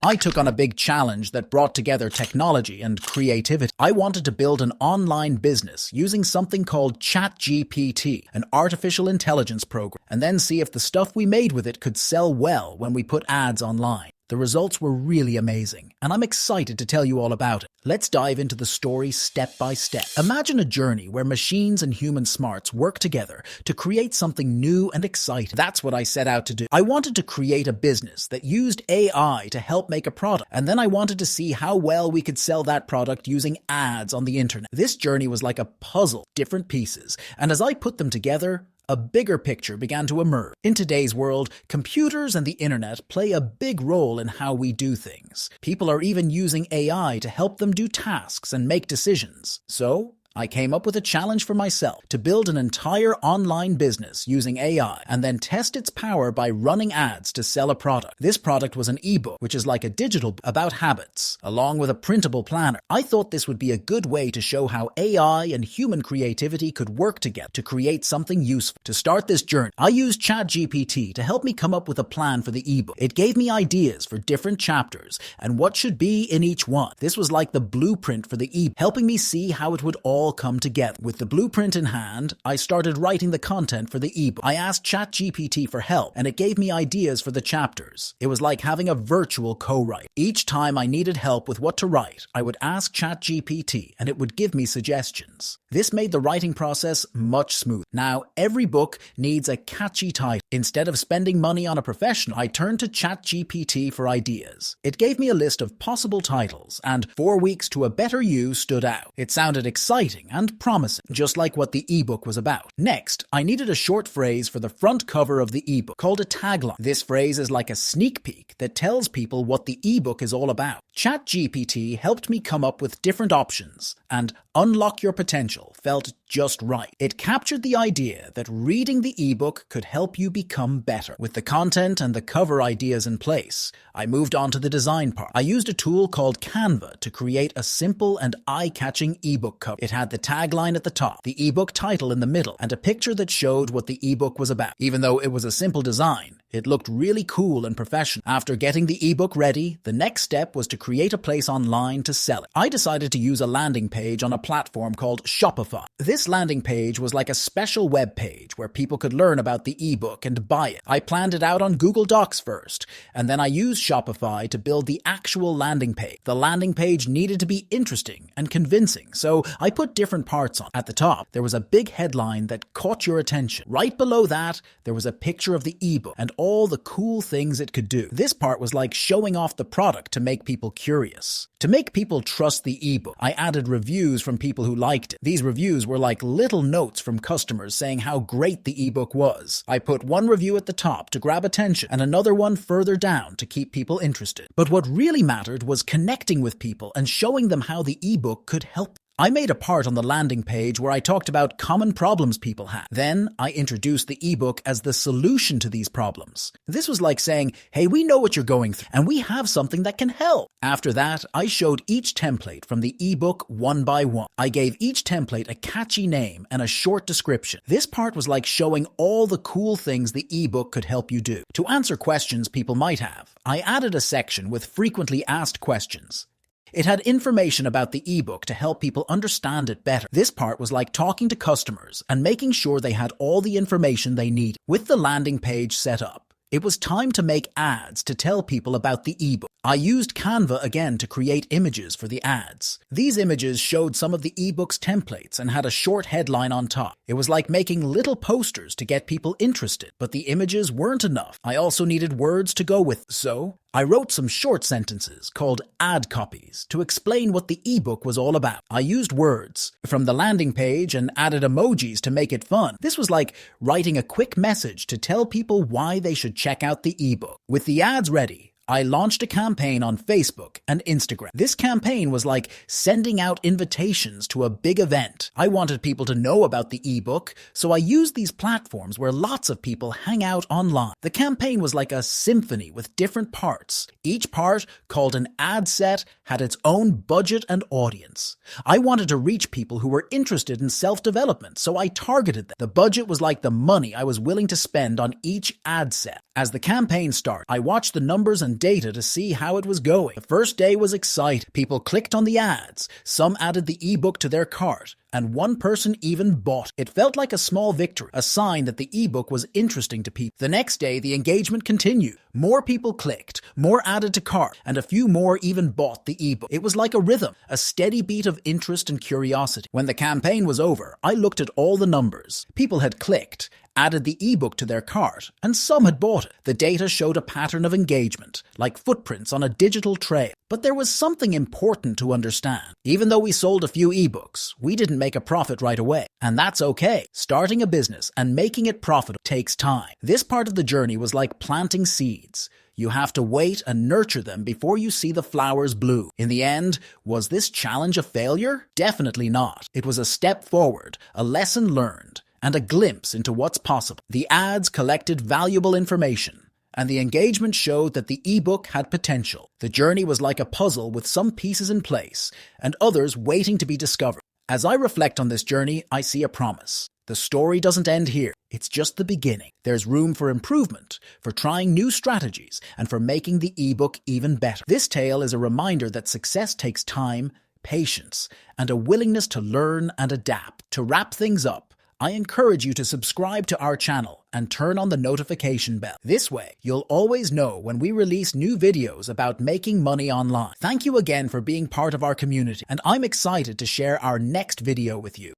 I took on a big challenge that brought together technology and creativity. I wanted to build an online business using something called ChatGPT, an artificial intelligence program, and then see if the stuff we made with it could sell well when we put ads online. The results were really amazing, and I'm excited to tell you all about it. Let's dive into the story step by step. Imagine a journey where machines and human smarts work together to create something new and exciting. That's what I set out to do. I wanted to create a business that used AI to help make a product, and then I wanted to see how well we could sell that product using ads on the internet. This journey was like a puzzle, different pieces, and as I put them together, a bigger picture began to emerge. In today's world, computers and the internet play a big role in how we do things. People are even using AI to help them do tasks and make decisions. So, I came up with a challenge for myself to build an entire online business using AI and then test its power by running ads to sell a product. This product was an ebook, which is like a digital book about habits, along with a printable planner. I thought this would be a good way to show how AI and human creativity could work together to create something useful. To start this journey, I used ChatGPT to help me come up with a plan for the ebook. It gave me ideas for different chapters and what should be in each one. This was like the blueprint for the ebook, helping me see how it would all come together. With the blueprint in hand, I started writing the content for the ebook. I asked ChatGPT for help, and it gave me ideas for the chapters. It was like having a virtual co-writer. Each time I needed help with what to write, I would ask ChatGPT, and it would give me suggestions. This made the writing process much smoother. Now, every book needs a catchy title. Instead of spending money on a professional, I turned to ChatGPT for ideas. It gave me a list of possible titles, and 4 Weeks to a Better You stood out. It sounded exciting and promising, just like what the ebook was about. Next, I needed a short phrase for the front cover of the ebook, called a tagline. This phrase is like a sneak peek that tells people what the ebook is all about. ChatGPT helped me come up with different options, and Unlock Your Potential felt just right. It captured the idea that reading the ebook could help you become better. With the content and the cover ideas in place, I moved on to the design part. I used a tool called Canva to create a simple and eye-catching ebook cover. It had the tagline at the top, the ebook title in the middle, and a picture that showed what the ebook was about. Even though it was a simple design, it looked really cool and professional. After getting the ebook ready, the next step was to create a place online to sell it. I decided to use a landing page on a platform called Shopify. This landing page was like a special web page where people could learn about the ebook and buy it. I planned it out on Google Docs first, and then I used Shopify to build the actual landing page. The landing page needed to be interesting and convincing, so I put different parts on. At the top, there was a big headline that caught your attention. Right below that, there was a picture of the ebook and all the cool things it could do. This part was like showing off the product to make people curious. To make people trust the ebook, I added reviews from people who liked it. These reviews were like little notes from customers saying how great the ebook was. I put one review at the top to grab attention and another one further down to keep people interested. But what really mattered was connecting with people and showing them how the ebook could help. I made a part on the landing page where I talked about common problems people have. Then I introduced the ebook as the solution to these problems. This was like saying, hey, we know what you're going through, and we have something that can help. After that, I showed each template from the ebook one by one. I gave each template a catchy name and a short description. This part was like showing all the cool things the ebook could help you do. To answer questions people might have, I added a section with frequently asked questions. It had information about the ebook to help people understand it better. This part was like talking to customers and making sure they had all the information they needed. With the landing page set up, it was time to make ads to tell people about the ebook. I used Canva again to create images for the ads. These images showed some of the ebook's templates and had a short headline on top. It was like making little posters to get people interested, but the images weren't enough. I also needed words to go with, so I wrote some short sentences called ad copies to explain what the ebook was all about. I used words from the landing page and added emojis to make it fun. This was like writing a quick message to tell people why they should check out the ebook. With the ads ready, I launched a campaign on Facebook and Instagram. This campaign was like sending out invitations to a big event. I wanted people to know about the ebook, so I used these platforms where lots of people hang out online. The campaign was like a symphony with different parts. Each part, called an ad set, had its own budget and audience. I wanted to reach people who were interested in self-development, so I targeted them. The budget was like the money I was willing to spend on each ad set. As the campaign started, I watched the numbers and data to see how it was going. The first day was exciting. People clicked on the ads, some added the ebook to their cart, and one person even bought. It felt like a small victory, a sign that the ebook was interesting to people. The next day, the engagement continued. More people clicked, more added to cart, and a few more even bought the ebook. It was like a rhythm, a steady beat of interest and curiosity. When the campaign was over, I looked at all the numbers. People had clicked, added the ebook to their cart, and some had bought it. The data showed a pattern of engagement, like footprints on a digital trail. But there was something important to understand. Even though we sold a few ebooks, we didn't make a profit right away. And that's okay. Starting a business and making it profitable takes time. This part of the journey was like planting seeds. You have to wait and nurture them before you see the flowers bloom. In the end, was this challenge a failure? Definitely not. It was a step forward, a lesson learned, and a glimpse into what's possible. The ads collected valuable information, and the engagement showed that the ebook had potential. The journey was like a puzzle with some pieces in place and others waiting to be discovered. As I reflect on this journey, I see a promise. The story doesn't end here. It's just the beginning. There's room for improvement, for trying new strategies, and for making the ebook even better. This tale is a reminder that success takes time, patience, and a willingness to learn and adapt. To wrap things up, I encourage you to subscribe to our channel and turn on the notification bell. This way, you'll always know when we release new videos about making money online. Thank you again for being part of our community, and I'm excited to share our next video with you.